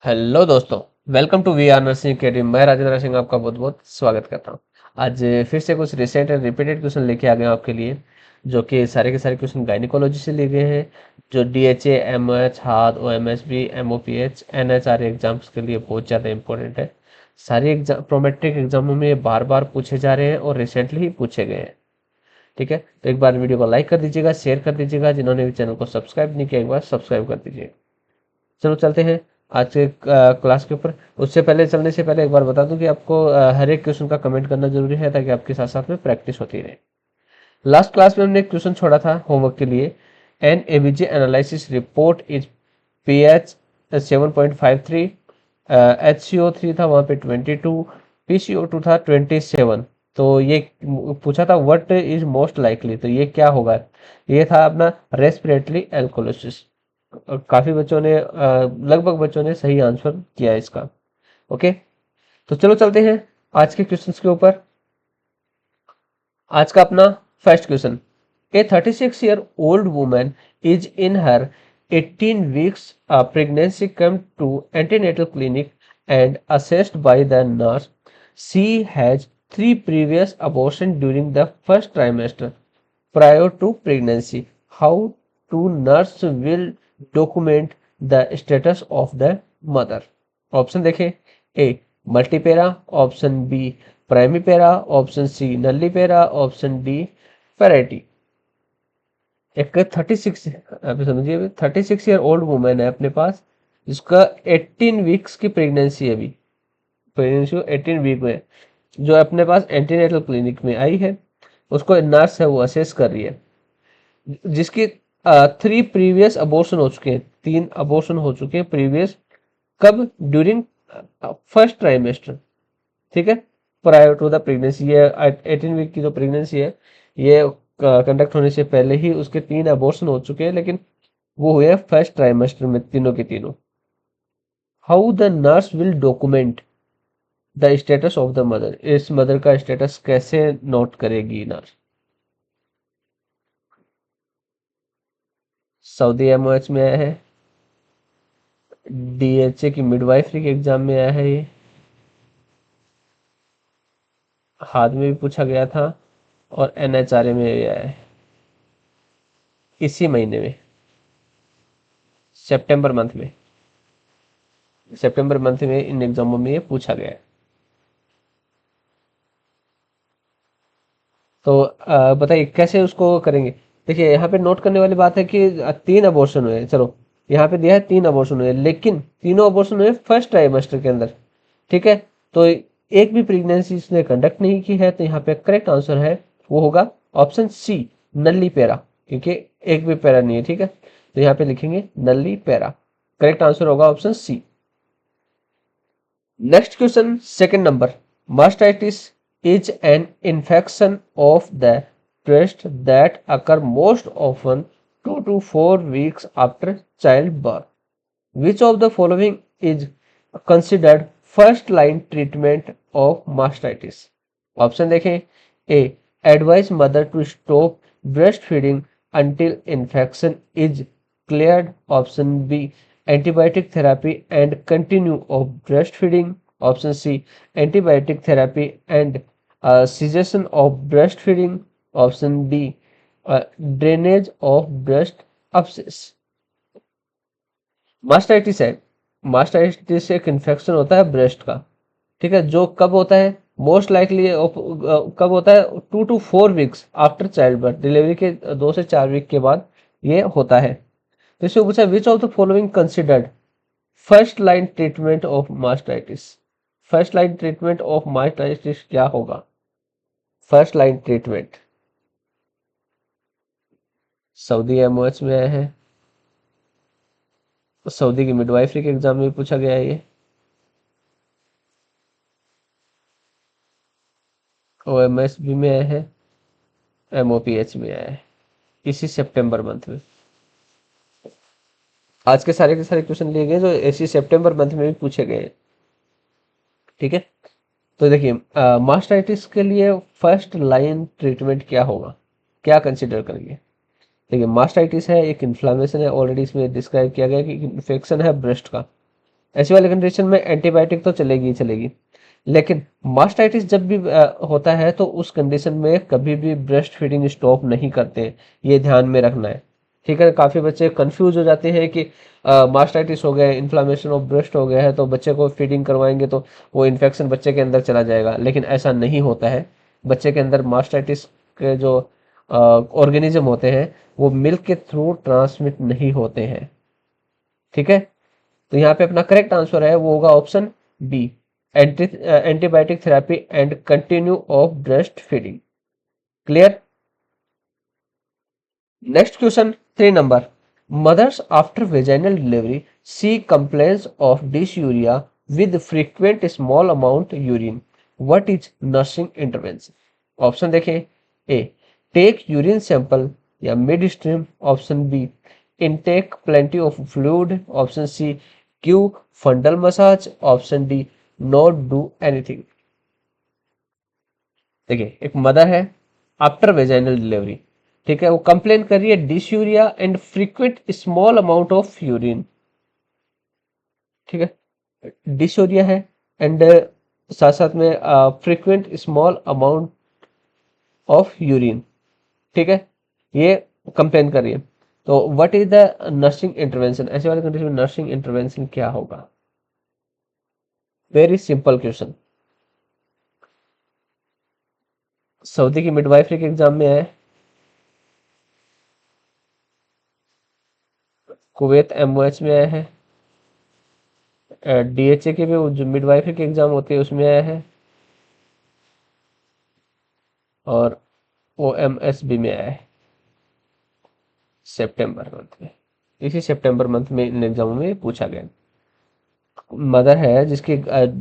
Hello दोस्तों, welcome to we are nursing academy. मैं राजेंद्र सिंह आपका बहुत बहुत स्वागत करता हूं। आज फिर से कुछ रिसेंट एंड रिपीटेड क्वेश्चन लेके आ गए हैं आपके लिए, जो कि सारे के सारे क्वेश्चन गायनिकोलॉजी से लिए गए हैं, जो DHA, MH, heart, ओएमएसबी, एमओपीएच, NHR exams के लिए बहुत ज़्यादा इंपॉर्टेंट है। सारे एग्जाम प्रोमेट्रिक एग्जामों में ये बार बार पूछे जा रहे हैं और रिसेंटली ही पूछे गए हैं। ठीक है, तो एक बार वीडियो को लाइक कर दीजिएगा, शेयर कर दीजिएगा। जिन्होंने भी चैनल को सब्सक्राइब नहीं किया, एक बार सब्सक्राइब कर दीजिए। चलो चलते हैं आज के क्लास के ऊपर। उससे पहले चलने से पहले एक बार बता दूं कि आपको हर एक क्वेश्चन का कमेंट करना जरूरी है, ताकि आपके साथ साथ में प्रैक्टिस होती रहे। लास्ट क्लास में हमने एक क्वेश्चन छोड़ा था होमवर्क के लिए। An ABG analysis report is pH 7.53, HCO3 था वहां पे 22, PCO2 था 27। तो ये पूछा था व्हाट इज मोस्ट लाइकली, तो ये क्या होगा? ये था अपना रेस्पिरेटरी एल्कोलिसिस। काफी बच्चों ने लगभग बच्चों ने सही आंसर किया है इसका। ओके, तो चलो चलते हैं आज के क्वेश्चंस के ऊपर। आज का अपना first question. A 36 year old woman is in her 18 weeks pregnancy come to antenatal clinic and assessed by the nurse. She has 3 previous abortion during the first trimester prior to pregnancy. How to nurse will document the status of the mother? Option देखें। A multipara, option B primipara, option C nullipara, option D फेरेटी। एक 36 अभी समझिए, 36 year old women है अपने पास, जिसका 18 weeks की pregnancy है। अभी प्रेगनेंसी 18 वीक में, जो अपने पास एंटीनेटल क्लिनिक में आई है, उसको नर्स है वो असेस कर रही है, जिसकी 3 प्रीवियस अबॉर्शन हो चुके हैं, 3 अबॉर्शन हो चुके हैं प्रीवियस। कब? During first trimester. ठीक है, प्रायर टू द प्रेगनेंसी। ये 18 वीक की जो प्रेगनेंसी है, ये कंडक्ट होने से पहले ही उसके 3 अबॉर्शन हो चुके हैं, लेकिन वो हुए फर्स्ट ट्राइमेस्टर में तीनों के तीनों। How the nurse will document the status of the mother, इस मदर का स्टेटस कैसे नोट करेगी नर्स? सऊदी एमओएच में आया है, डीएचए की मिडवाइफरी के एग्जाम में आया है, ये हाथ में भी पूछा गया था, और एनएचआरए में भी आया है इसी महीने में, सितंबर मंथ में। सितंबर मंथ में इन एग्जामों में ये पूछा गया है। तो बताइए कैसे उसको करेंगे। देखिए यहाँ पे नोट करने वाली बात है कि 3 अबॉर्शन हुए। चलो, यहाँ पे दिया है 3 अबॉर्शन हुए, लेकिन तीनों अबॉर्शन हुए फर्स्ट ट्राइमेस्टर के अंदर। ठीक है, तो एक भी प्रेगनेंसी इसने कंडक्ट नहीं की है, तो यहाँ पे करेक्ट आंसर है वो होगा ऑप्शन सी नल्ली पैरा, क्योंकि एक भी पैरा नहीं है। ठीक है, तो यहाँ पे लिखेंगे नल्ली पैरा। करेक्ट आंसर होगा option C. Next question, second number. Mastitis is an infection of the breast that occur most often 2 to 4 weeks after childbirth. Which of the following is considered first line treatment of mastitis? Option देखें। A advise mother to stop breastfeeding until infection is cleared. Option B antibiotic therapy and continue of breastfeeding. Option C antibiotic therapy and cessation of breastfeeding. Option D drainage of breast abscess. Mastitis है, mastitis एक infection होता है breast का। ठीक है, जो कब होता है? मोस्ट लाइकली कब होता है? 2 to 4 weeks after child birth, delivery के 2 से 4 वीक के बाद ये होता है। तो इसमें पूछा which of the following considered first line treatment of mastitis. First line treatment of mastitis क्या होगा? First line treatment Saudi MOH में आया है, सऊदी की मिडवाइफरी के एग्जाम में पूछा गया है, ये ओएमएसबी में आया है, एमओपीएच में आया है इसी सितंबर मंथ में। आज के सारे क्वेश्चन लिए गए जो इसी सितंबर मंथ में भी पूछे गए हैं। ठीक है, तो देखिए मास्टाइटिस के लिए फर्स्ट लाइन ट्रीटमेंट क्या होगा, क्या कंसिडर करेंगे? देखिए मास्टाइटिस है, एक इन्फ्लामेशन है, ऑलरेडी इसमें डिस्क्राइब किया गया कि इन्फेक्शन है ब्रेस्ट का। ऐसी वाली कंडीशन में एंटीबायोटिक तो चलेगी ही चलेगी। लेकिन मास्टाइटिस जब भी होता है तो उस कंडीशन में कभी भी ब्रेस्ट फीडिंग स्टॉप नहीं करते हैं, ये ध्यान में रखना है। ठीक है, काफी बच्चे कंफ्यूज हो जाते हैं कि मास्टाइटिस हो गया, इन्फ्लामेशन ऑफ ब्रेस्ट हो गया है तो बच्चे को फीडिंग करवाएंगे तो वो इन्फेक्शन बच्चे के अंदर चला जाएगा, लेकिन ऐसा नहीं होता है। बच्चे के अंदर मास्टाइटिस के जो ऑर्गेनिज्म होते हैं वो मिल्क के थ्रू ट्रांसमिट नहीं होते हैं। ठीक है, तो यहाँ पे अपना करेक्ट आंसर है वो होगा option B, antibiotic therapy and continue of breast feeding. Clear. Next question 3 number, mothers after vaginal delivery see complaints of dysuria with frequent small amount urine, what is nursing intervention? Option देखें, A take urine sample या mid stream, option B intake plenty of fluid, option C give fundal massage, option D not do anything. देखिए, एक mother है after vaginal delivery, ठीक है, वो complain कर रही है dysuria and frequent small amount of urine. ठीक है, डिसयूरिया है एंड साथ साथ में frequent small amount of urine. ठीक है, ये कंप्लेन कर रही है। तो what is the nursing intervention, ऐसे वाले कंडीशन में नर्सिंग इंटरवेंशन क्या होगा? वेरी सिंपल क्वेश्चन, सऊदी की मिडवाइफरी के एग्जाम में है, कुवैत एमओएच में आया है, डीएचए के भी जो मिडवाइफरी के एग्जाम होते हैं उसमें आया है, और ओएमएसबी में आया है सितंबर मंथ में। इसी सितंबर मंथ में इन एग्जामों में पूछा गया। मदर है जिसकी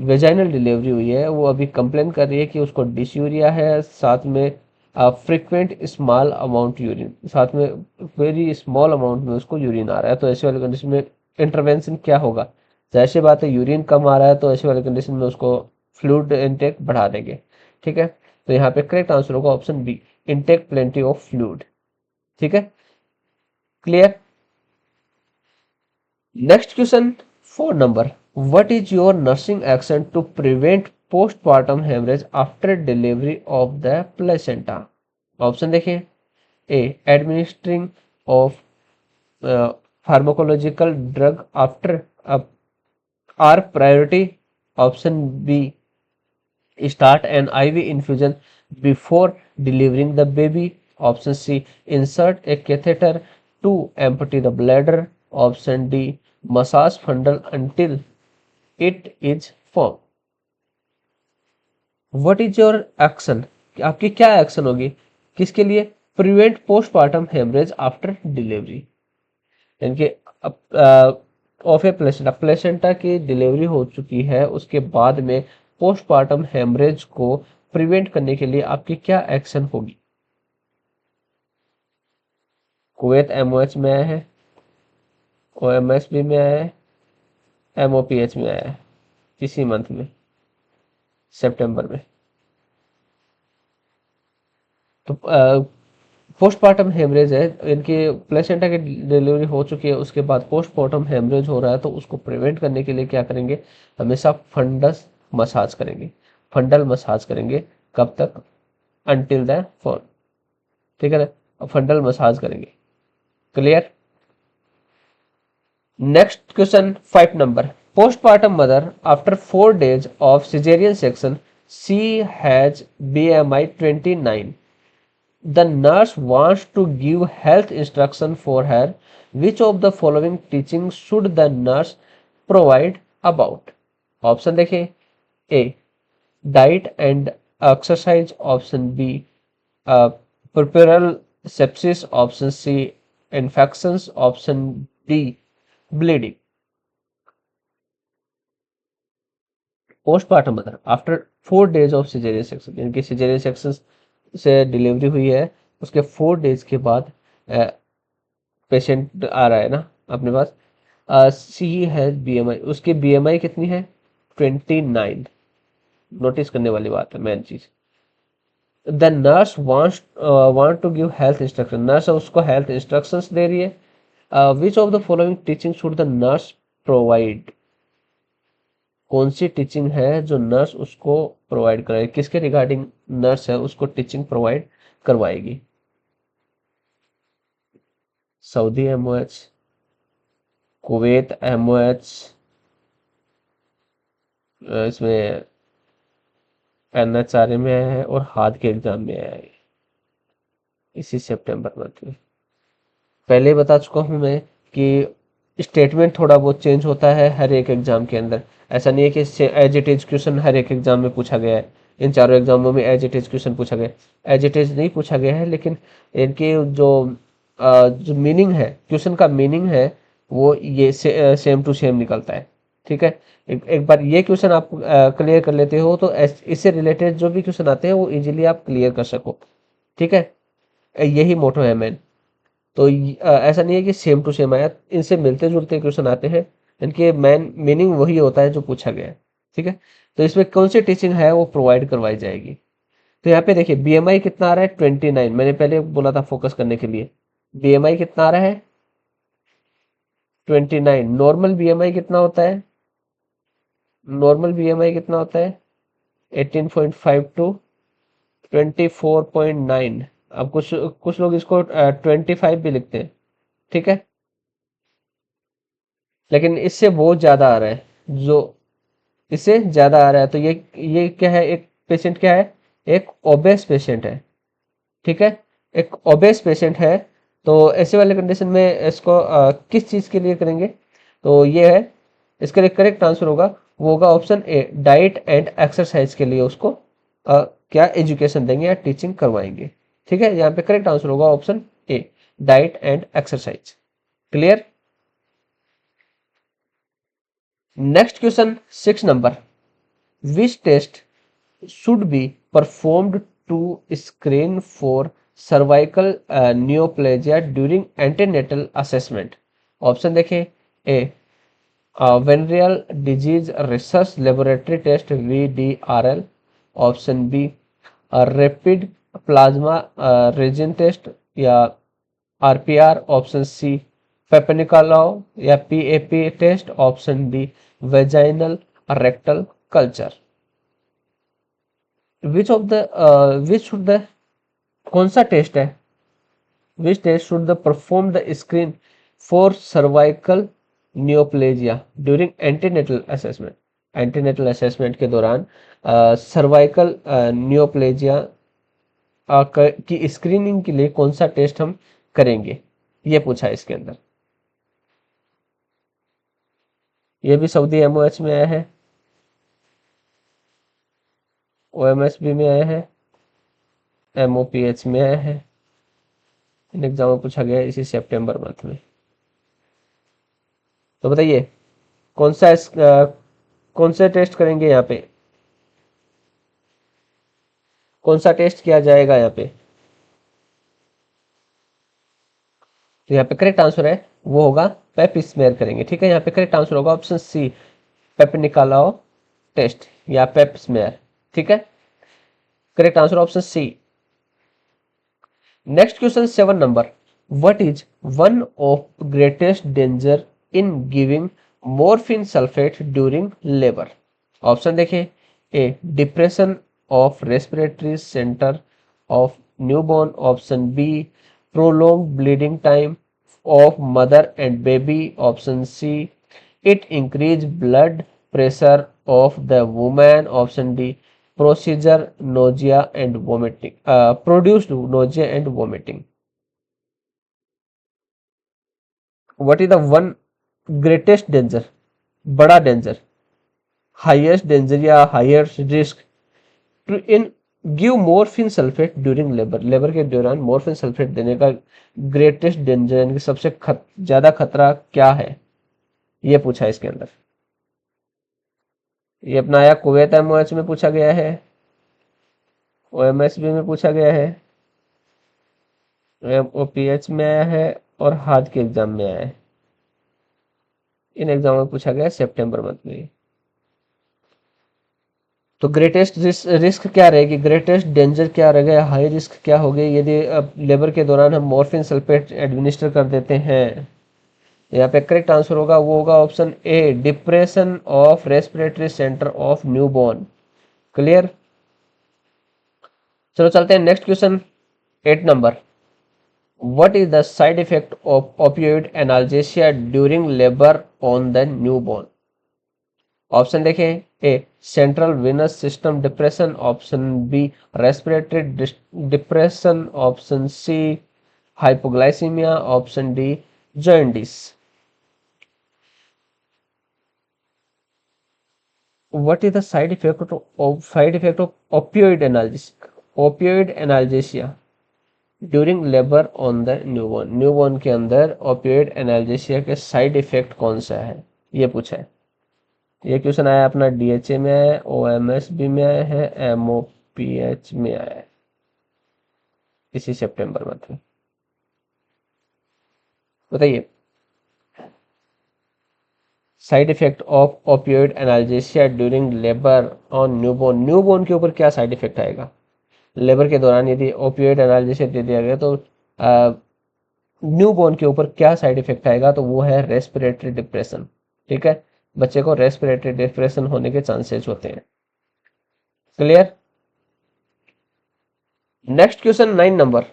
वेजाइनल डिलीवरी हुई है, वो अभी कंप्लेन कर रही है कि उसको डिसयूरिया है, साथ में फ्रीक्वेंट स्मॉल अमाउंट यूरिन, साथ में वेरी स्मॉल अमाउंट में उसको यूरिन आ रहा है। तो ऐसे वाले कंडीशन में इंटरवेंशन क्या होगा? जाहिर सी बात है, यूरिन कम आ रहा है तो ऐसे वाले कंडीशन में उसको फ्लूइड इनटेक बढ़ा देंगे। ठीक है, तो यहाँ पे करेक्ट आंसर होगा option B, intake plenty of fluid. ठीक है, clear. Next question 4 number, what is your nursing action to prevent postmortem haemorrhage after delivery of the placenta? Option देखें, A administering of pharmacological drug after our priority, option B start an IV infusion before delivering the baby, option C insert a catheter to empty the bladder, option D massage fundal until it is firm। what is your action, आपकी क्या action होगी किसके लिए? Prevent postmortem haemorrhage after delivery, यानी कि of a placenta, placenta की delivery हो चुकी है उसके बाद में पोस्टमार्टम हेमरेज को प्रिवेंट करने के लिए आपकी क्या एक्शन होगी? कुवैत एमओएच में आया है, ओएमएसबी में आया है, एमओपीएच में आया है इसी मंथ में सितंबर में। तो पोस्टमार्टम हेमरेज है, इनकी प्लेसेंटा की डिलीवरी हो चुकी है उसके बाद पोस्टमार्टम हेमरेज हो रहा है, तो उसको प्रिवेंट करने के लिए क्या करेंगे? हमेशा फंडस मसाज करेंगे, फंडल मसाज करेंगे। कब तक? Until the form. ठीक है ना, फंडल मसाज करेंगे। Clear. Next question 5 number, postmortem mother after 4 days of caesarean section, she has BMI 29, the nurse wants to give health instruction for her, which of the following teaching should the nurse provide about? Option देखें, A diet and exercise, option B puerperal sepsis, option C infections, option D bleeding. Postmortem mother after 4 days of caesarean section, यानी कि caesarean section से delivery हुई है उसके 4 days के बाद patient आ रहा है ना अपने पास, सी है BMI, उसकी BMI कितनी है? 29। नोटिस करने वाली बात है, मेन चीज। The nurse want to give health instruction, nurse उसको हेल्थ इंस्ट्रक्शंस दे रही है। Which of the following teaching should the nurse provide? कौन सी टीचिंग है जो नर्स उसको प्रोवाइड कराएगी, किसके रिगार्डिंग नर्स है उसको टीचिंग प्रोवाइड करवाएगी? सऊदी एमओएच, कुवैत एमओएच, इसमें एनएचआरए में आया है और हाथ के एग्जाम में आया है इसी सितंबर मंथ में। पहले ही बता चुका हूं मैं कि स्टेटमेंट थोड़ा बहुत चेंज होता है हर एक एग्जाम के अंदर। ऐसा नहीं है कि एज इट इज क्वेश्चन हर एक एग्जाम में पूछा गया है। इन चारों एग्जामों में एज इट इज क्वेश्चन पूछा गया है, एज इट इज नहीं पूछा गया है, लेकिन इनके जो मीनिंग है, क्वेश्चन का मीनिंग है, वो ये सेम टू सेम निकलता है। ठीक है, एक बार ये क्वेश्चन आप क्लियर कर लेते हो तो इससे रिलेटेड जो भी क्वेश्चन आते हैं वो इजीली आप क्लियर कर सको। ठीक है, यही मोटो है मेन। तो ऐसा नहीं है कि सेम टू सेम आया, इनसे मिलते जुलते क्वेश्चन आते हैं, इनके मेन मीनिंग वही होता है जो पूछा गया है। ठीक है, तो इसमें कौन सी टीचिंग है वो प्रोवाइड करवाई जाएगी। तो यहाँ पे देखिए बीएमआई कितना आ रहा है 29, मैंने पहले बोला था फोकस करने के लिए। बीएमआई कितना आ रहा है 29। नॉर्मल बीएमआई कितना होता है, नॉर्मल बीएमआई कितना होता है 18.5 टू 24.9। अब कुछ कुछ लोग इसको 25 भी लिखते हैं। ठीक है, लेकिन इससे बहुत ज्यादा आ रहा है, जो इससे ज्यादा आ रहा है। तो ये क्या है, एक पेशेंट क्या है, एक ओबेस पेशेंट है। ठीक है, एक ओबेस पेशेंट है। तो ऐसे वाले कंडीशन में इसको किस चीज के लिए करेंगे, तो ये है, इसके लिए करेक्ट आंसर होगा, वो होगा option A, diet and exercise के लिए उसको क्या एजुकेशन देंगे या टीचिंग करवाएंगे। ठीक है, यहाँ पे करेक्ट आंसर होगा option A, diet and exercise. Clear. Next question 6 number, which test should be performed to screen for cervical neoplasia during antenatal assessment? Option देखें, A venereal disease research laboratory test VDRL, option B rapid plasma region test या RPR, option C Papanicolaou या PAP test, option D vaginal rectal culture. Which of the which should the कौन सा test है, which test should the perform the screen for cervical neoplasia during antenatal assessment? Antenatal assessment के दौरान cervical neoplasia की screening के लिए कौन सा टेस्ट हम करेंगे, ये पूछा है इसके अंदर। ये भी सऊदी एमओएच में आया है, ओएमएसबी में आया है, एमओपीएच में आया है। इन एग्जाम में पूछा गया है इसी सितंबर मंथ में। तो बताइए कौन सा कौन से टेस्ट करेंगे यहाँ पे, कौन सा टेस्ट किया जाएगा यहाँ पे? तो यहाँ पे करेक्ट आंसर है वो होगा पेप स्मेयर करेंगे। ठीक है, यहाँ पे करेक्ट आंसर होगा ऑप्शन सी, पेपनिकलाउ टेस्ट या पेप स्मेयर। ठीक है, correct answer option C. Next question 7 number, what is one of greatest danger in giving morphine sulphate during labour? Option देखें, A depression of respiratory centre of newborn, option B prolonged bleeding time of mother and baby, option C it increase blood pressure of the woman, option D procedure nausea and vomiting produced nausea and vomiting. What is the one greatest danger, बड़ा danger, highest danger या highest risk to in give morphine sulphate during labour? Labour के दौरान morphine sulphate देने का greatest danger यानी कि सबसे ज्यादा खतरा क्या है, ये पूछा है इसके अंदर। ये अपना आया कुवैत एमओएच में पूछा गया है, ओएमएसबी में पूछा गया है, ओपीएच में आया है और हाथ के एग्जाम में आया है। इन एग्जाम में पूछा गया सितंबर मंथ में। तो ग्रेटेस्ट रिस्क क्या रहेगी, ग्रेटेस्ट डेंजर क्या रहेगा, हाई रिस्क क्या होगी यदि लेबर के दौरान हम मॉर्फिन सल्फेट एडमिनिस्टर कर देते हैं? यहाँ पे करेक्ट आंसर होगा वो होगा option A, depression of respiratory centre of newborn. Clear. चलो चलते हैं next question, 8 number. What is the side effect of opioid analgesia during labour on the newborn? Option देखें, A central venous system depression, option B respiratory depression, option C hypoglycaemia, option D jaundice. What is the side effect of opioid analgesia during labour on the newborn? Newborn के अंदर opioid analgesia के side effect कौन सा है, ये पूछा है। ये क्वेश्चन आया अपना डीएचए में आया है, ओएमएसबी में आया है, एमओपीएच में आया है इसी सितंबर मंथ में। बताइए, side effect of opioid analgesia during labour on newborn. Newborn के ऊपर क्या साइड इफेक्ट आएगा लेबर के दौरान यदि ओपियोइड एनाल्जेसिया दे दिया गया, तो न्यूबॉर्न के ऊपर क्या साइड इफेक्ट आएगा, तो वो है रेस्पिरेटरी डिप्रेशन। ठीक है, बच्चे को रेस्पिरेटरी डिप्रेशन होने के चांसेस होते हैं। Clear. Next question 9 number.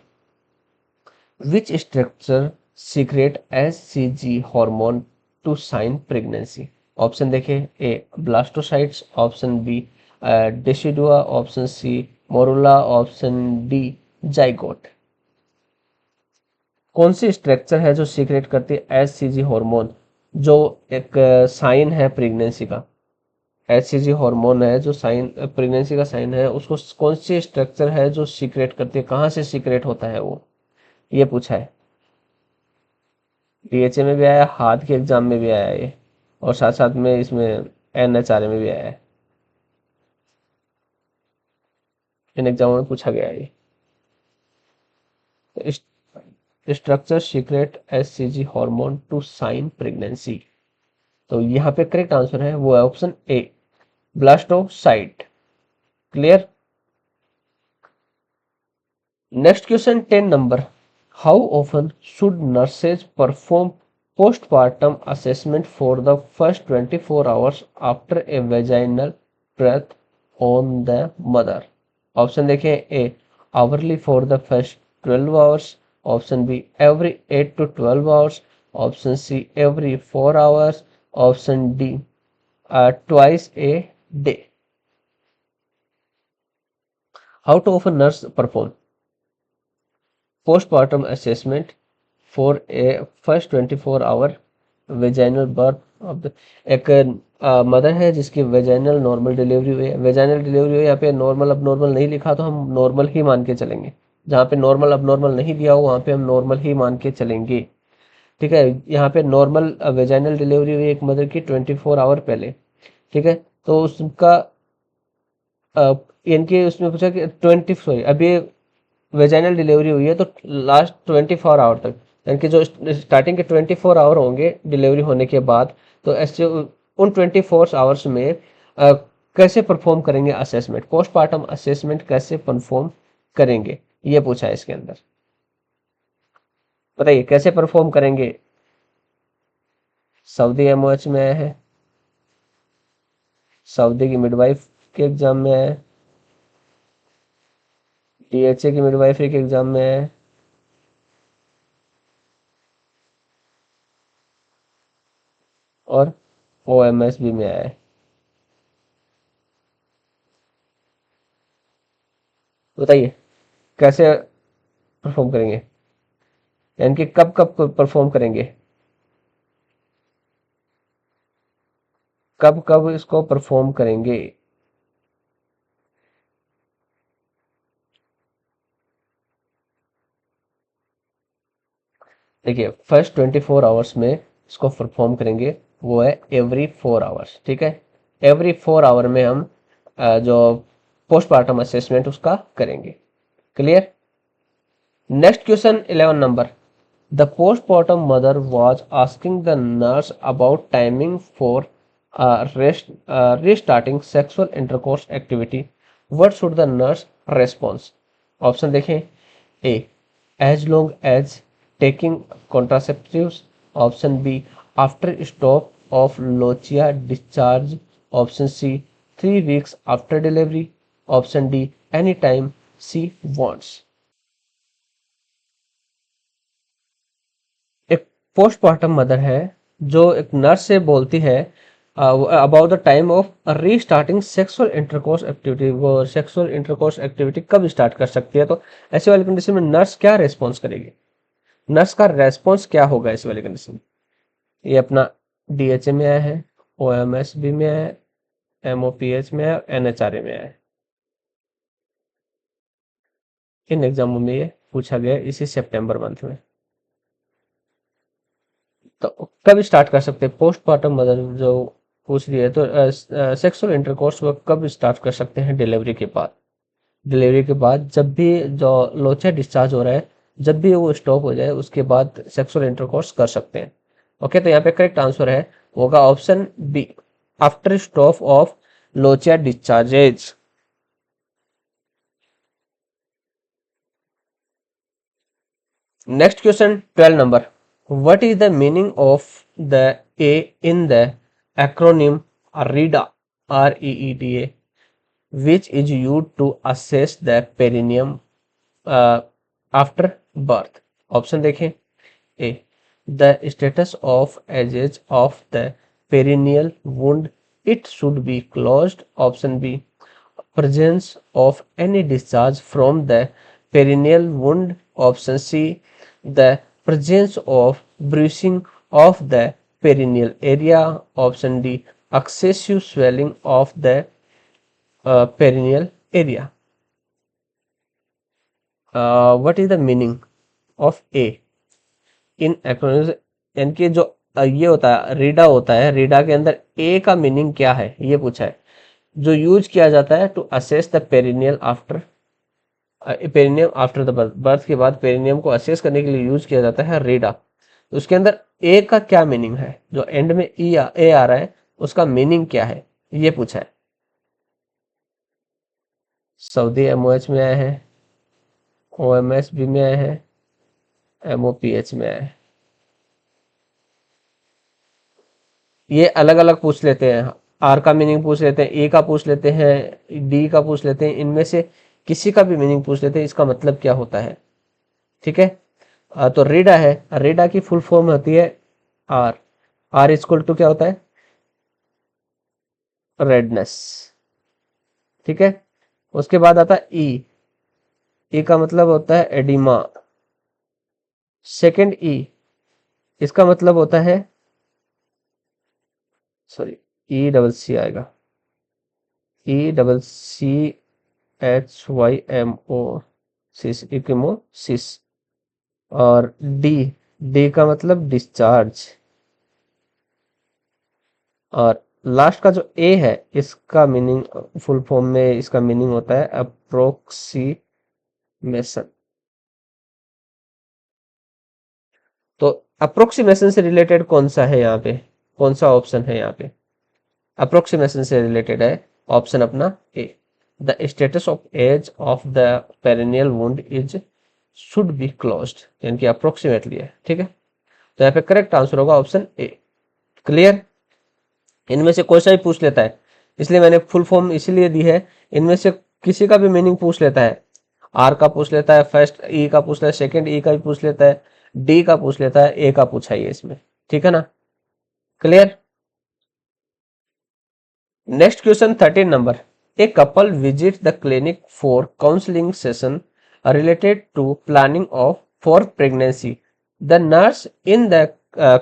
Which structure secrete HCG hormone to sign pregnancy? Option देखें, A blastocysts, option B decidua, option C morula, option D zygote. कौन सी स्ट्रक्चर है जो सीक्रेट करती है एचसीजी हार्मोन, जो एक साइन है प्रेगनेंसी का? एचसीजी हार्मोन है जो साइन प्रेगनेंसी का साइन है, उसको कौन सी स्ट्रक्चर है जो सीक्रेट करती है, कहाँ से सीक्रेट होता है वो, ये पूछा है। डीएचए में भी आया, हाथ के एग्जाम में भी आया ये, और साथ साथ में इसमें एनएचआरए में भी आया है। इन एग्जामों में पूछा गया है ये। Structure secrete HCG hormone to sign pregnancy, तो यहाँ पे करेक्ट आंसर है वो है option A, blastocyst. Clear. Next question 10 number. How often should nurses perform postpartum assessment for the first 24 hours after a vaginal birth on the mother? Option देखें, A hourly for the first 12 hours, option B every 8 to 12 hours, option C every 4 hours, option D twice a day. How to often nurse perform postpartum assessment for a first 24 hour vaginal birth of the, एक mother है जिसकी vaginal normal delivery हुई है। Vaginal delivery हुई, यहाँ पे normal अब normal नहीं लिखा तो हम नॉर्मल ही मान के चलेंगे, जहाँ पे नॉर्मल अब नॉर्मल नहीं दिया हो वहाँ पे हम नॉर्मल ही मान के चलेंगे। ठीक है, यहाँ पे नॉर्मल वेजाइनल डिलीवरी हुई एक मदर की 24 आवर पहले। ठीक है, तो उसका इनके उसमें पूछा कि 20 सॉरी अभी वेजाइनल डिलीवरी हुई है तो लास्ट 24 आवर तक, यानी कि जो स्टार्टिंग के 24 आवर होंगे डिलीवरी होने के बाद, तो ऐसे उन 24 आवर्स में कैसे परफॉर्म करेंगे असेसमेंट, पोस्टमार्टम असेसमेंट कैसे परफॉर्म करेंगे, ये पूछा है इसके अंदर। बताइए कैसे परफॉर्म करेंगे। सऊदी एमओएच में आया है, सऊदी की मिडवाइफ के एग्जाम में आया है, डीएचए की मिडवाइफरी के एग्जाम में आया है, और ओएमएसबी में आया है। बताइए कैसे परफॉर्म करेंगे, यानी कि कब कब परफॉर्म करेंगे, कब कब इसको परफॉर्म करेंगे। देखिए फर्स्ट 24 आवर्स में इसको परफॉर्म करेंगे, वो है एवरी 4 आवर्स। ठीक है, एवरी 4 आवर में हम जो पोस्टमार्टम असेसमेंट उसका करेंगे। Clear. Next question 11 number. The postpartum mother was asking the nurse about timing for restarting sexual intercourse activity. What should the nurse response? Option देखें, ए as long as taking contraceptives, Option B, after stop of lochia discharge. Option C, 3 weeks after delivery. Option D, anytime she wants. एक postmortem mother है जो एक nurse से बोलती है about the time of restarting sexual intercourse activity. वो sexual intercourse activity कब start कर सकती है, तो ऐसे वाली कंडीशन में नर्स क्या रेस्पॉन्स करेगी, नर्स का रेस्पॉन्स क्या होगा ऐसे वाली कंडीशन में। ये अपना डीएचए में आया है, ओएमएसबी में आया है, एमओपीएच में है, एनएचआरए में आया है। इन एग्जामों में ये पूछा गया इसी सितंबर मंथ में। तो कब स्टार्ट कर सकते हैं पोस्टमार्टम मदर जो पूछ रही है, तो सेक्सुअल इंटरकोर्स वो कब स्टार्ट कर सकते हैं, डिलीवरी के बाद। डिलीवरी के बाद जब भी जो लोचा डिस्चार्ज हो रहा है, जब भी वो स्टॉप हो जाए उसके बाद सेक्सुअल इंटरकोर्स कर सकते हैं। ओके, तो यहाँ पे करेक्ट आंसर है होगा option B, after stop of lochia discharges. Next question, 12 number. What is the meaning of the A in the acronym REDA, REEDA, which is used to assess the perineum after birth? Option देखें, A, the status of edges of the perineal wound, it should be closed. Option B, presence of any discharge from the perineal wound. Option C, the presence of bruising of the perineal area. Option D, excessive swelling of the perineal area. What is the meaning of A in acronyms? इनके जो ये होता है रीडा होता है, रीडा के अंदर ए का मीनिंग क्या है ये पूछा है। जो यूज किया जाता है to assess the perineal after, perineum after the birth, birth के बाद पेरिनियम को असेस करने के लिए यूज किया जाता है रीडा। तो उसके अंदर ए का क्या मीनिंग है, जो एंड में ए आ रहा है उसका मीनिंग क्या है ये पूछा है। सऊदी एमओएच में आया है, ओएमएस बी में आया है, एमओपीएच में आया है। ये अलग अलग पूछ लेते हैं, आर का मीनिंग पूछ लेते हैं, ए का पूछ लेते हैं, डी का पूछ लेते हैं, इनमें से किसी का भी मीनिंग पूछ लेते हैं, इसका मतलब क्या होता है। ठीक है, तो रीडा है, रीडा की फुल फॉर्म होती है आर, आर इक्वल टू क्या होता है, रेडनेस। ठीक है, उसके बाद आता है ई, ई का मतलब होता है एडिमा। सेकंड ई, इसका मतलब होता है, सॉरी ई डबल सी आएगा, E double C H Y M O sis, ecchymosis. और डी, डी का मतलब डिस्चार्ज। और लास्ट का जो ए है इसका मीनिंग फुल फॉर्म में इसका मीनिंग होता है अप्रोक्सीमेशन। तो अप्रोक्सीमेशन से रिलेटेड कौन सा है यहाँ पे, कौन सा ऑप्शन है यहाँ पे अप्रोक्सीमेशन से रिलेटेड है, ऑप्शन अपना A, the status of edge of the perineal wound is should be closed, यानी कि अप्रोक्सीमेटली है। ठीक है, तो यहाँ पे करेक्ट आंसर होगा ऑप्शन ए। क्लियर, इनमें से कोई सा भी पूछ लेता है, इसलिए मैंने फुल फॉर्म इसीलिए दी है, इनमें से किसी का भी मीनिंग पूछ लेता है, आर का पूछ लेता है, फर्स्ट ई का पूछ लेता है, सेकंड ई का भी पूछ लेता है, डी का पूछ लेता है, ए का पूछा ही है इसमें। ठीक है ना, clear. Next question 13 number, a couple visit the clinic for counselling session related to planning of for pregnancy. The nurse in the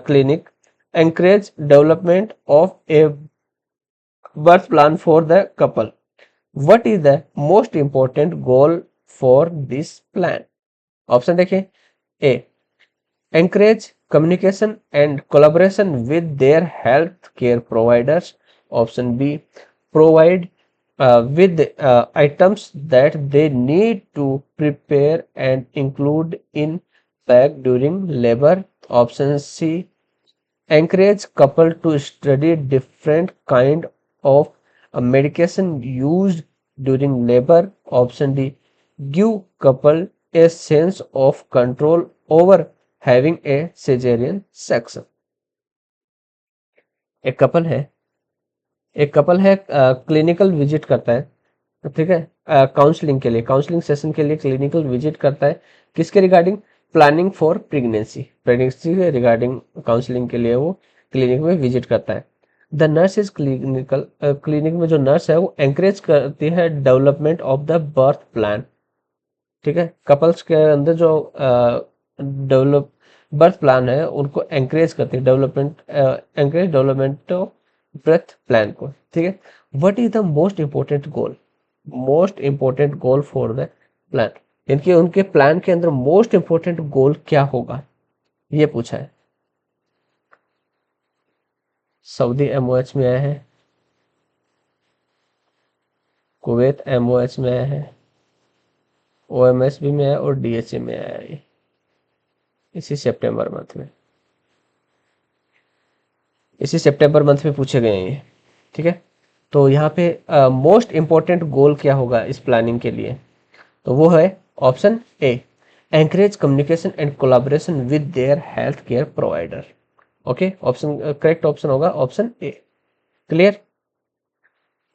clinic encourage development of a birth plan for the couple. What is the most important goal for this plan? Option देखिए, A, encourage communication and collaboration with their health care providers. Option B, provide with items that they need to prepare and include in pack during labor. Option C, encourage couple to study different kind of medication used during labor. Option D, give couple a sense of control over having a caesarean section. एक couple है clinical visit करता है, ठीक है, counselling session के लिए clinical visit करता है, किसके रिगार्डिंग? प्लानिंग फॉर प्रेगनेंसी के रिगार्डिंग काउंसलिंग के लिए वो क्लिनिक में विजिट करता है। द नर्स इज क्लिनिक में जो नर्स है वो एंकरेज करती है development of the birth plan, ठीक है। कपल्स के अंदर जो डेवलप बर्थ प्लान है उनको एंकरेज करती है, डेवलपमेंट ऑफ बर्थ प्लान को, ठीक है। What is the most important goal for the plan, इनके उनके प्लान के अंदर मोस्ट इंपॉर्टेंट गोल क्या होगा, ये पूछा है। सऊदी एमओएच में आया है, कुवैत एमओएच में आया है, ओएमएसबी में आया और डीएचए में आया है इसी सितंबर मंथ में पूछे गए हैं ये, ठीक है। तो यहाँ पे मोस्ट इंपॉर्टेंट गोल क्या होगा इस प्लानिंग के लिए, तो वो है option A, encourage communication and collaboration with their health care provider. Okay, option correct option होगा option A. Clear.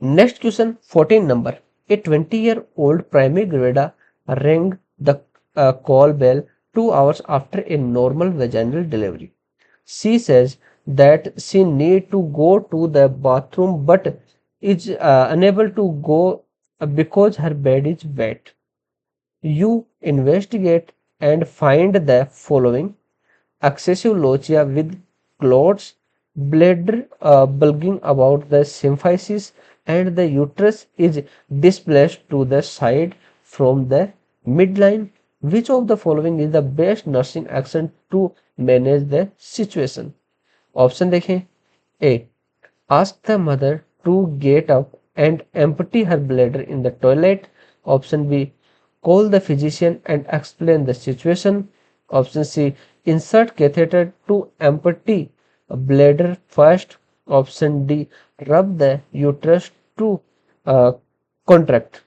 Next question 14 number, A 20-year-old primary grader rang the call bell 2 hours after a normal vaginal delivery. She says that she need to go to the bathroom but is unable to go because her bed is wet. You investigate and find the following: excessive lochia with clots, bladder bulging about the symphysis, and the uterus is displaced to the side from the midline. Which of the following is the best nursing action to manage the situation? Option देखें। ए, ask the mother to get up and empty her bladder in the toilet. Option B, call the physician and explain the situation. Option C, insert catheter to empty bladder first. Option D, rub the uterus to uh, contract.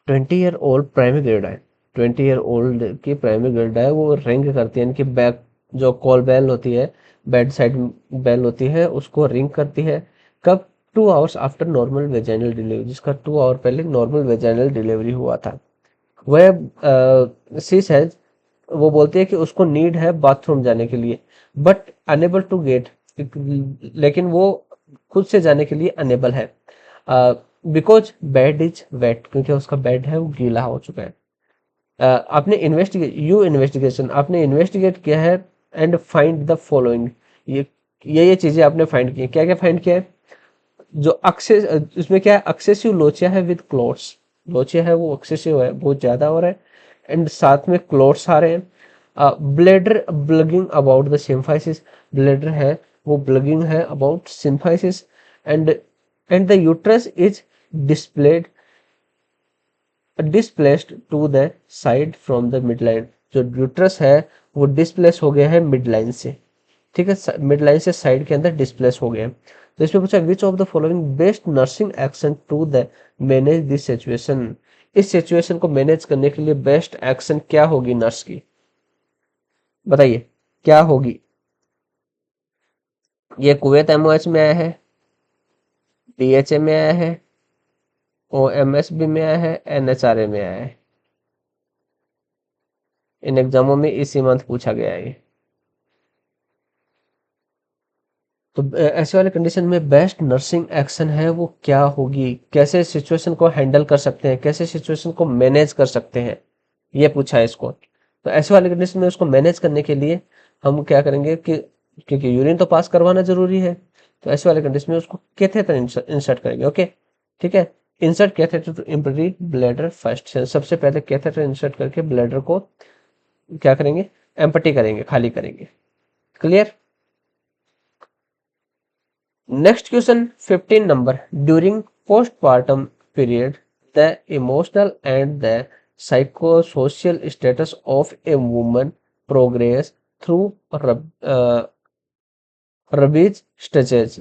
20-year-old primary grade है, 20-year-old की primary grade है, वो ring करती है, इनकी back जो call bell होती है, बेड साइड बेल होती है, उसको रिंग करती है। कब? 2 hours after normal vaginal delivery, जिसका 2 hour पहले नॉर्मल वेजाइनल डिलीवरी हुआ था। वह सी है, वो बोलती है कि उसको नीड है बाथरूम जाने के लिए, बट अनेबल टू गेट, लेकिन वो खुद से जाने के लिए अनेबल है, बिकॉज बेड इज वेट, क्योंकि उसका बेड है वो गीला हो चुका है। आपने इन्वेस्टिगेशन आपने इन्वेस्टिगेट किया है एंड फाइंड द फॉलोइंग, ये चीजें आपने फाइंड की, क्या क्या फाइंड किया है? जो एक्सेस इसमें क्या है, एक्सेसिव लोचिया है विद क्लोट्स, लोचिया है वो एक्सेसिव है, बहुत ज्यादा हो रहा है, एंड साथ में क्लोट्स आ रहे हैं। Bladder bulging about the symphysis, bladder है वो ब्लगिंग है about symphysis, and the uterus is displayed displaced to the side from the midline, जो यूट्रस है वो डिस्प्लेस हो गया है मिडलाइन से, ठीक है, मिडलाइन से साइड के अंदर डिस्प्लेस हो गया। तो इसमें पूछा which of the following best nursing action to the manage this situation, इस सिचुएशन को मैनेज करने के लिए बेस्ट एक्शन क्या होगी नर्स की, बताइए क्या होगी। ये कुवैत एमओएच में आया है, डीएचए में आया है, ओएमएसबी में आया है, एनएचआरए में आया है। इन एग्जामों में इसी मंथ पूछा गया है। तो ऐसे वाले कंडीशन में बेस्ट नर्सिंग एक्शन है वो क्या होगी, कैसे सिचुएशन को हैंडल कर सकते हैं, कैसे सिचुएशन को मैनेज कर सकते हैं, ये पूछा है इसको। तो ऐसे वाले कंडीशन में उसको मैनेज करने के लिए हम क्या करेंगे कि क्योंकि यूरिन तो पास करवाना जरूरी है, तो ऐसे वाले कंडीशन में उसको कैथेटर इंसर्ट करेंगे। ओके, ठीक है, insert catheter to empty bladder first, सबसे पहले कैथेटर इंसर्ट करके ब्लैडर को क्या करेंगे, एम्प्टी करेंगे, खाली करेंगे। Clear. Next question 15 number, during postpartum period the emotional and the psychosocial status of a woman progress through Rubin's stages.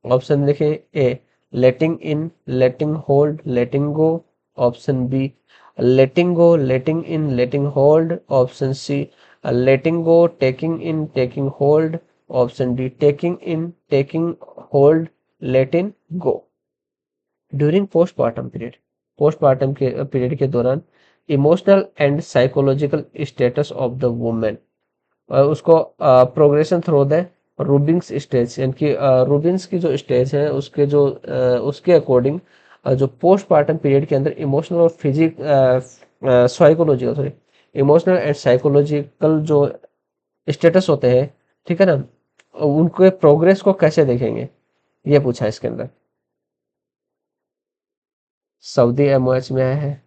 Option देखें। A, letting in, letting hold, letting go. Option B, letting go, letting in, letting hold. Option C, letting go, taking in, taking hold. Option D, taking in, taking hold, let in go. During postmortem के period के दौरान emotional and psychological status of the women, उसको progression through the रूबिंग्स stage, यानी कि रूबिन्स की जो stage है उसके जो उसके अकॉर्डिंग जो पोस्टमार्टम पीरियड के अंदर इमोशनल और साइकोलॉजिकल इमोशनल एंड साइकोलॉजिकल जो स्टेटस होते हैं, ठीक है ना, उनके प्रोग्रेस को कैसे देखेंगे, ये पूछा है इसके अंदर। सऊदी एमओएच में आया है,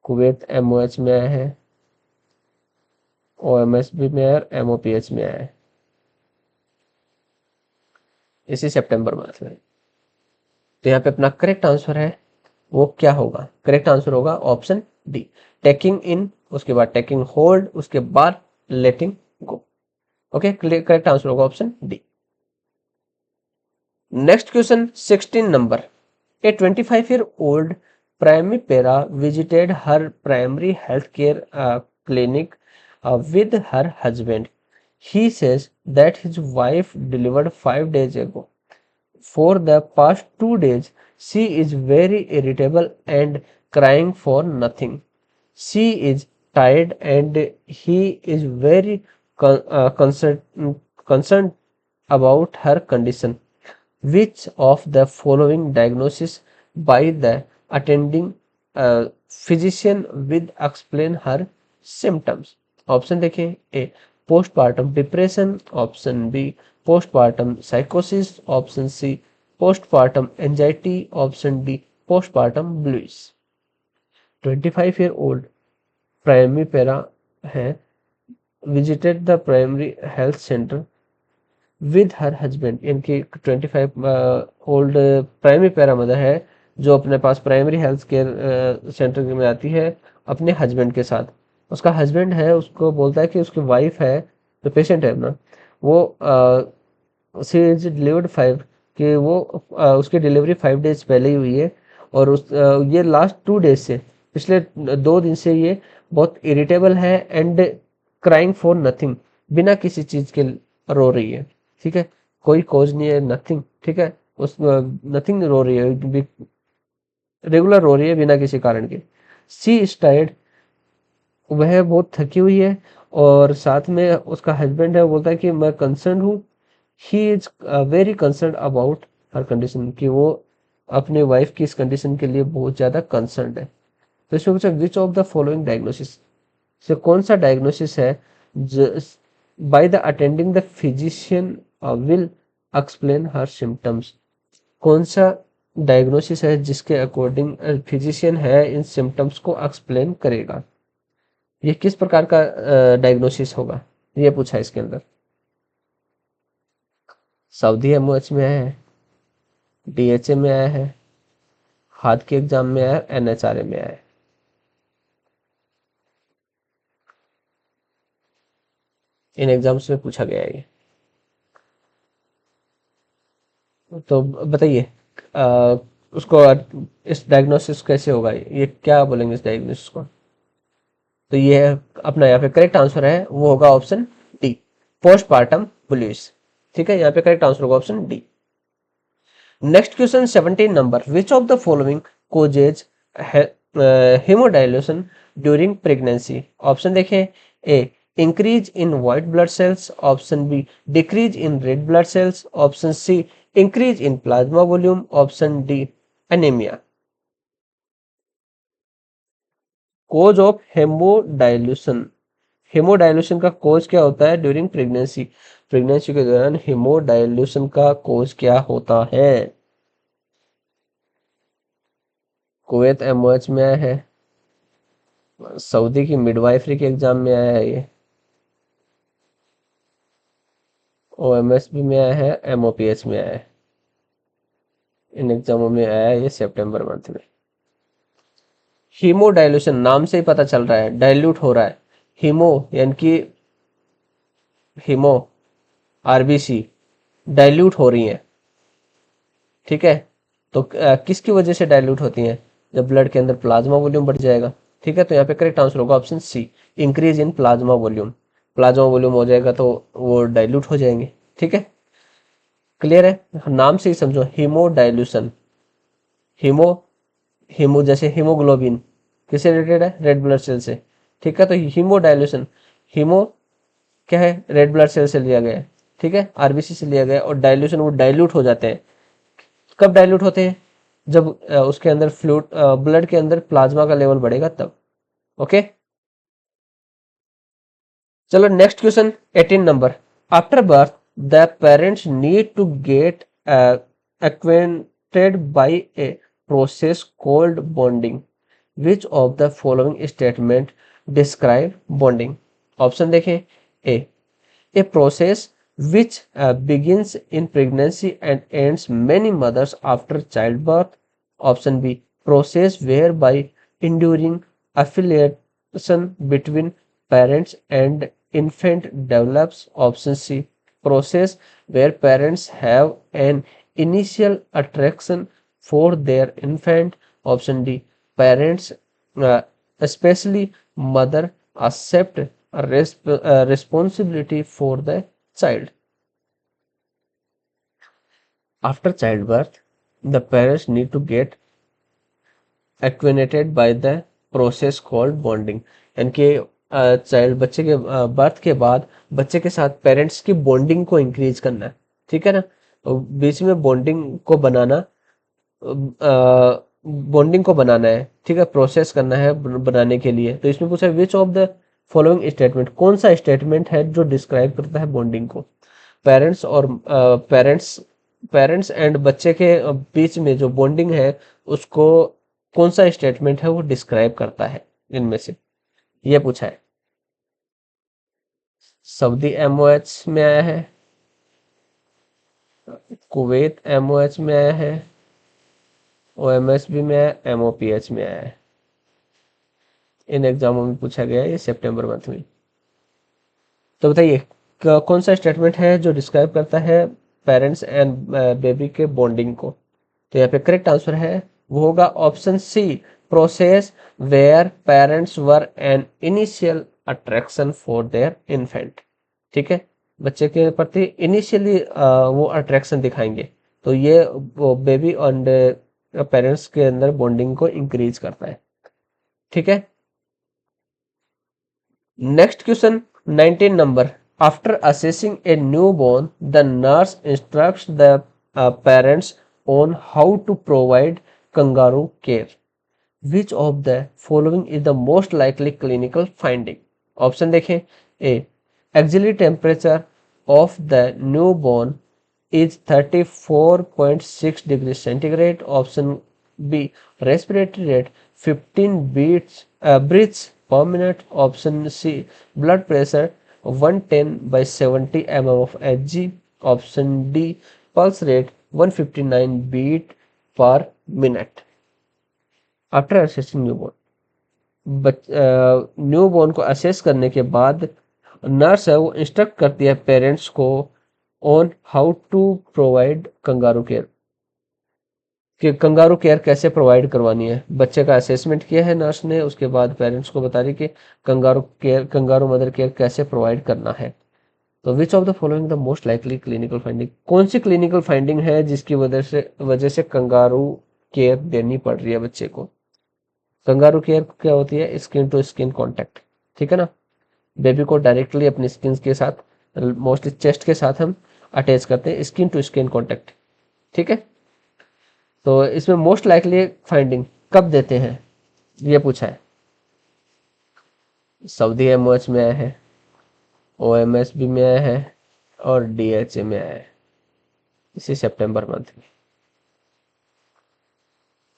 कुवैत एमओएच में आया है, ओएमएसबी में आया, एमओपीएच में आया है इसी सितंबर मंथ में। तो यहाँ पे अपना करेक्ट आंसर है वो क्या होगा, करेक्ट आंसर होगा ऑप्शन डी, टेकिंग इन, उसके बाद टेकिंग होल्ड, उसके बाद letting go. Okay, correct answer होगा option D. Next question 16 number, A 25-year-old primipara visited her primary health care clinic with her husband. He says that his wife delivered 5 days ago. For the past 2 days, she is very irritable and crying for nothing. She is tired and he is very concerned about her condition. Which of the following diagnosis by the attending physician will explain her symptoms? Option देखें, A postmortem depression, option B postmortem साइकोसिस, option C postmortem anxiety, option D postmortem blues. 25-year-old primary para है, visited the primary health centre with her husband, इनकी 25 old primary para mother है जो अपने पास primary health care centre में आती है अपने हस्बैंड के साथ। उसका हस्बैंड है, उसको बोलता है कि उसकी वाइफ है जो पेशेंट है ना, वो सी इज डिलीवर्ड 5, कि वो उसकी डिलीवरी 5 days पहले ही हुई है और ये लास्ट 2 days से, पिछले 2 दिन से ये बहुत इरिटेबल है एंड क्राइंग फॉर नथिंग, बिना किसी चीज के रो रही है, ठीक है, कोई कॉज नहीं है, नथिंग, ठीक है, उस नथिंग रो रही है, रेगुलर रो रही है बिना किसी कारण के। सी इज टायर्ड, वह बहुत थकी हुई है और साथ में उसका हस्बैंड है, बोलता है कि मैं कंसर्न हूँ। He is very concern about her condition, कि वो अपने वाइफ की इस कंडीशन के लिए बहुत ज्यादा कंसर्न है। तो इसमें पूछा which of the following diagnosis से कौन सा डायग्नोसिस है by the attending the physician will explain her symptoms, कौन सा डायग्नोसिस है जिसके अकॉर्डिंग फिजिशियन है इन सिम्टम्स को एक्सप्लेन करेगा। ये किस प्रकार का डायग्नोसिस होगा, ये पूछा इसके अंदर। सऊदी एमओएच में आया है, डीएचए में आया है, हाथ के एग्जाम में आया है, एनएचआरए में आया है। इन एग्जाम्स में पूछा गया है ये। तो बताइए उसको इस डायग्नोसिस कैसे होगा, ये क्या बोलेंगे इस डायग्नोसिस को। तो ये अपना यहाँ पे करेक्ट आंसर है वो होगा ऑप्शन डी, पोस्टमार्टम ब्लूज, ठीक है, यहाँ पे करेक्ट आंसर होगा option D. Next question 17 number, which of the following causes haemodilution during pregnancy. Option देखें, A increase in white blood cells, option B decrease in red blood cells, option C increase in plasma volume, option D anaemia. Cause of haemodilution, haemodilution का cause क्या होता है during pregnancy, pregnancy के दौरान हेमोडाइल्यूशन का cause क्या होता है। कुवैत एमओएच में आया है, सऊदी की मिडवाइफरी के एग्जाम में आया है ये, ओएमएसबी में आया है, एमओपीएच में आया है, इन एग्जामों में आया है ये सितंबर मंथ में। हीमोडाइल्यूशन नाम से ही पता चल रहा है, डाइल्यूट हो रहा है, हीमो यानी कि हीमो आरबीसी डाइल्यूट हो रही है, ठीक है, तो किसकी वजह से डाइल्यूट होती हैं, जब ब्लड के अंदर प्लाज्मा वॉल्यूम बढ़ जाएगा। ठीक है, तो यहाँ पे करेक्ट आंसर होगा option C, increase in plasma volume. Plasma volume हो जाएगा तो वो डाइल्यूट हो जाएंगे। ठीक है, क्लियर है, नाम से ही समझो, हीमो डाइल्यूशन। हीमो, हीमो जैसे हीमोग्लोबिन किससे रिलेटेड है, रेड ब्लड सेल से। ठीक है, तो हीमो डाइल्यूशन, हीमो क्या है, रेड ब्लड सेल से लिया गया है। ठीक है, आरबीसी से लिया गया है, और डाइल्यूशन वो डाइल्यूट हो जाते हैं। कब डाइल्यूट होते हैं, जब उसके अंदर फ्लूइड, ब्लड के अंदर प्लाज्मा का लेवल बढ़ेगा तब। ओके, चलो next question 18 number. After birth the parents need to get acquainted by a process called bonding. Which of the following statement describe bonding? Option देखें, ए, a process which begins in pregnancy and ends many mothers after childbirth. Option B, process whereby enduring affiliation between parents and infant develops. Option C, process where parents have an initial attraction for their infant. Option D, parents, uh, especially mother, accept responsibility for the child. After childbirth, the parents need to get acquainted by the process called bonding. यानी कि child, बच्चे के birth के बाद बच्चे के साथ parents की बॉन्डिंग को इंक्रीज करना है। ठीक है ना, बीच में बॉन्डिंग को बनाना, बॉन्डिंग को बनाना है। ठीक है, प्रोसेस करना है बनाने के लिए। तो इसमें पूछा which of the following statement, कौन सा स्टेटमेंट है जो डिस्क्राइब करता है बॉन्डिंग को। पेरेंट्स और पेरेंट्स एंड बच्चे के बीच में जो बॉन्डिंग है उसको कौन सा स्टेटमेंट है वो डिस्क्राइब करता है इनमें से, ये पूछा है। सऊदी एमओएच में आया है, कुवैत एमओएच में आया है, ओएमएसबी में आया, एमओपीएच में आया है। इन एग्जामों में पूछा गया है ये सितंबर मंथ में। तो बताइए कौन सा स्टेटमेंट है जो डिस्क्राइब करता है पेरेंट्स एंड बेबी के बॉन्डिंग को। तो यहाँ पे करेक्ट आंसर है वो होगा option C, process where parents were an initial attraction for their infant. ठीक है, बच्चे के प्रति इनिशियली वो अट्रैक्शन दिखाएंगे, तो ये वो बेबी एंड पेरेंट्स के अंदर बॉन्डिंग को इंक्रीज करता है। ठीक है, next question 19 number. After assessing A newborn the nurse instructs the parents on how to provide kangaroo care. Which of the following is the most likely clinical finding? Option देखें, A, axillary temperature of the newborn is 34.6 degree centigrade. Option B, respiratory rate 15 breaths per minute. Option C, blood pressure 110/70 mm of Hg. Option D, pulse rate 159 beat per minute. After assessing newborn, newborn को assess करने के बाद nurse है वो instruct करती है parents को on how to provide kangaroo care, कि कंगारू केयर कैसे प्रोवाइड करवानी है। बच्चे का असेसमेंट किया है नर्स ने, उसके बाद पेरेंट्स को बता रही कि kangaroo care, kangaroo mother care कैसे प्रोवाइड करना है। तो विच of the following the most likely clinical finding, कौन सी क्लिनिकल फाइंडिंग है जिसकी वजह से कंगारू केयर देनी पड़ रही है बच्चे को। कंगारू केयर क्या होती है, स्किन टू स्किन कांटेक्ट। ठीक है ना, बेबी को डायरेक्टली अपनी स्किन के साथ, मोस्टली चेस्ट के साथ हम अटैच करते हैं, स्किन टू स्किन कांटेक्ट। ठीक है, तो इसमें मोस्ट लाइकली फाइंडिंग कब देते हैं ये पूछा है। सऊदी एमओएच में आया है, ओएमएसबी में आया है, और डीएचए में आया है इसी सितंबर मंथ में।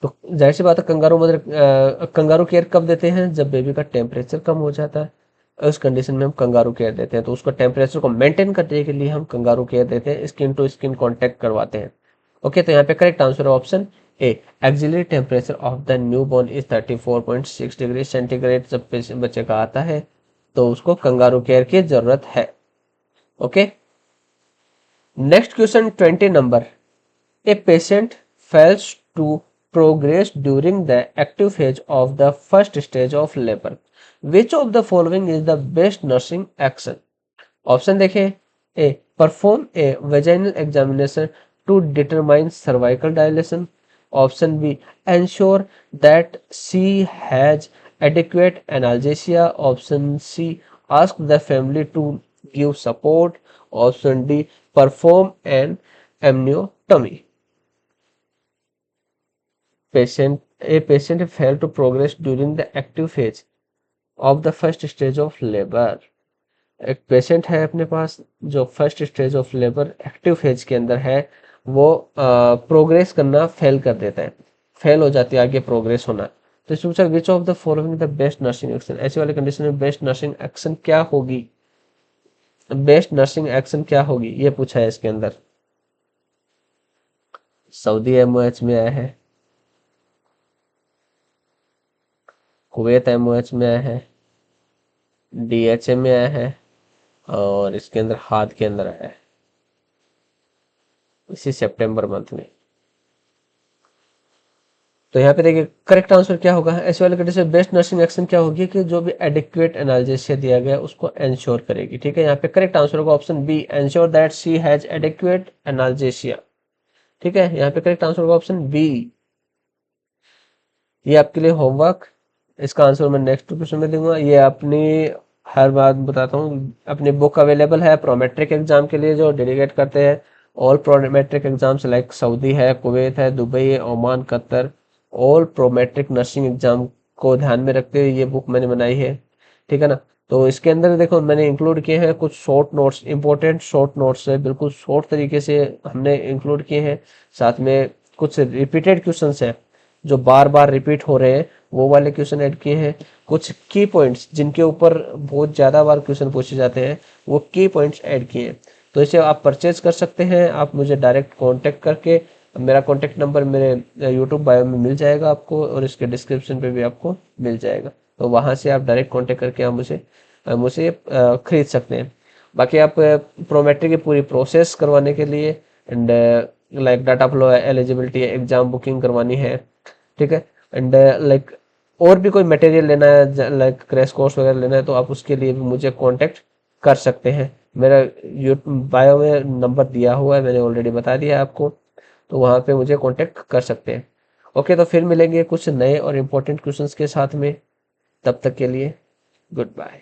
तो जाहिर सी बात है कंगारू केयर कब देते हैं, जब बेबी का टेम्परेचर कम हो जाता है, उस कंडीशन में हम कंगारू केयर देते हैं। तो उसको टेम्परेचर को मेंटेन करने के लिए हम कंगारू केयर देते हैं, स्किन टू स्किन कांटेक्ट करवाते हैं। ओके, तो यहाँ पे करेक्ट आंसर है option A, axillary temperature of the newborn is 34.6 degree centigrade. जब बच्चे का आता है तो उसको कंगारू केयर की जरूरत है। Okay, next question 20 number. A patient fails to progressed during the active phase of the first stage of labor. Which of the following is the best nursing action? Option देखें, A perform a vaginal examination to determine cervical dilation, option B ensure that she has adequate analgesia, option C ask the family to give support, option D perform an amniotomy. A patient failed to progress during the active phase of the first stage of labor. एक patient है अपने पास जो first stage of labour active phase के अंदर है, वो progress करना fail कर देता है, फेल हो जाती है आगे प्रोग्रेस होना। तो इसमें पूछा which of the following the best nursing action, ऐसी वाली कंडीशन में बेस्ट नर्सिंग एक्शन क्या होगी, बेस्ट नर्सिंग एक्शन क्या होगी, ये पूछा है इसके अंदर। सऊदी एमओएच में आया है, कुवैत एमओएच में आया है, डीएचए में आया है, और इसके अंदर हाथ के अंदर आया है इसी सितंबर मंथ में। तो यहाँ पे देखिए करेक्ट आंसर क्या होगा, ऐसे वाले कंडीशन में बेस्ट नर्सिंग एक्शन क्या होगी कि जो भी एडिक्वेट एनाल्जेसिया दिया गया उसको एंश्योर करेगी। ठीक है, यहाँ पे करेक्ट आंसर होगा option B ensure that she has adequate analgesia. ठीक है, यहाँ पे करेक्ट आंसर होगा ऑप्शन बी। ये आपके लिए होमवर्क, इसका आंसर मैं नेक्स्ट क्वेश्चन में दूंगा। ये अपनी हर बात बताता हूँ, अपनी बुक अवेलेबल है प्रोमेट्रिक एग्जाम के लिए जो डेडिकेट करते हैं। All Prometric exams like Saudi है, कुवैत है, दुबई है, Oman, Qatar, all Prometric nursing exam को ध्यान में रखते हुए ये बुक मैंने बनाई है। ठीक है ना, तो इसके अंदर देखो मैंने इंक्लूड किए हैं कुछ short notes, important short notes है, बिल्कुल शॉर्ट तरीके से हमने इंक्लूड किए हैं। साथ में कुछ रिपीटेड क्वेश्चंस हैं जो बार बार रिपीट हो रहे हैं, वो वाले क्वेश्चन ऐड किए हैं। कुछ की पॉइंट्स जिनके ऊपर बहुत ज़्यादा बार क्वेश्चन पूछे जाते हैं, वो की पॉइंट्स ऐड किए हैं। तो इसे आप परचेज कर सकते हैं, आप मुझे डायरेक्ट कांटेक्ट करके, मेरा कांटेक्ट नंबर मेरे यूट्यूब बायो में मिल जाएगा आपको, और इसके डिस्क्रिप्शन पे भी आपको मिल जाएगा। तो वहाँ से आप डायरेक्ट कांटेक्ट करके आप मुझे खरीद सकते हैं। बाकी आप प्रोमेट्रिक की पूरी प्रोसेस करवाने के लिए and like data flow eligibility exam booking करवानी है, ठीक है, एंड लाइक और भी कोई मटेरियल लेना है लाइक क्रैश कोर्स वगैरह लेना है, तो आप उसके लिए भी मुझे कांटेक्ट कर सकते हैं। मेरा बायो में नंबर दिया हुआ है, मैंने ऑलरेडी बता दिया आपको, तो वहाँ पे मुझे कांटेक्ट कर सकते हैं। ओके, तो फिर मिलेंगे कुछ नए और इम्पोर्टेंट क्वेश्चंस के साथ में, तब तक के लिए गुड बाय।